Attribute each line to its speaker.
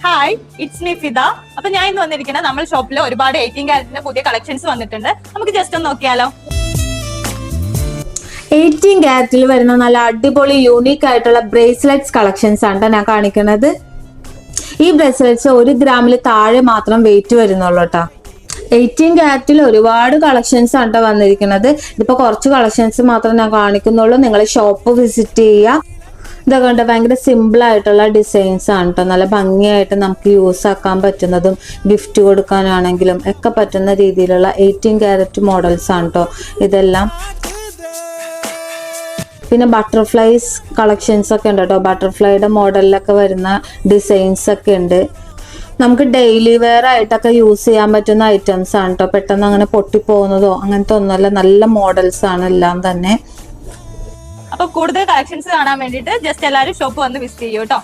Speaker 1: Hi, it's me Fida. അപ്പൊ ഞാൻ ഇന്ന് വന്നിരിക്കുന്നത് നമ്മുടെ ഷോപ്പിൽ ഒരുപാട് 18 കാരറ്റിന്റെ പുതിയ കളക്ഷൻസ് വന്നിട്ടുണ്ട്. നമുക്ക് ജസ്റ്റ് ഒന്ന് നോക്കിയാലോ.
Speaker 2: 18 കാരറ്റിൽ വരുന്ന നല്ല അടിപൊളി യൂണീക്ക് ആയിട്ടുള്ള ബ്രേസ്ലെറ്റ്സ് കളക്ഷൻസ് ആണ് ഞാൻ കാണിക്കുന്നത്. ഈ ബ്രേസ്ലെറ്റ്സ് 1 ഗ്രാമിൽ താഴെ മാത്രം വെയിറ്റ് വരുന്നുള്ളൂ കേട്ടോ. 18 കാരറ്റിൽ ഒരുപാട് കളക്ഷൻസ് ആണ് വന്നിരിക്കുന്നത്. ഇതിപ്പോ കുറച്ച് കളക്ഷൻസ് മാത്രം ഞാൻ കാണിക്കുന്നുള്ളൂ. നിങ്ങൾ ഷോപ്പ് വിസിറ്റ് ചെയ്യുക. ഇതൊക്കെ കണ്ട ഭയങ്കര സിമ്പിൾ ആയിട്ടുള്ള ഡിസൈൻസ് ആണ് കേട്ടോ. നല്ല ഭംഗിയായിട്ട് നമുക്ക് യൂസ് ആക്കാൻ പറ്റുന്നതും ഗിഫ്റ്റ് കൊടുക്കാനാണെങ്കിലും ഒക്കെ പറ്റുന്ന രീതിയിലുള്ള 18 കാരറ്റ് മോഡൽസ് ആണ് കേട്ടോ ഇതെല്ലാം. പിന്നെ ബട്ടർഫ്ലൈസ് കളക്ഷൻസ് ഒക്കെ ഉണ്ട് കേട്ടോ. ബട്ടർഫ്ലൈയുടെ മോഡലിലൊക്കെ വരുന്ന ഡിസൈൻസ് ഒക്കെ ഉണ്ട്. നമുക്ക് ഡെയിലി വെയർ ആയിട്ടൊക്കെ യൂസ് ചെയ്യാൻ പറ്റുന്ന ഐറ്റംസ് ആണ് കേട്ടോ. പെട്ടെന്ന് അങ്ങനെ പൊട്ടിപ്പോകുന്നതോ അങ്ങനത്തെ ഒന്നുമല്ല. നല്ല മോഡൽസ് ആണ് എല്ലാം തന്നെ.
Speaker 1: അപ്പൊ കൂടുതൽ കളക്ഷൻസ് കാണാൻ വേണ്ടിയിട്ട് ജസ്റ്റ് എല്ലാവരും ഷോപ്പ് വന്ന് വിസിറ്റ് ചെയ്യൂ കേട്ടോ.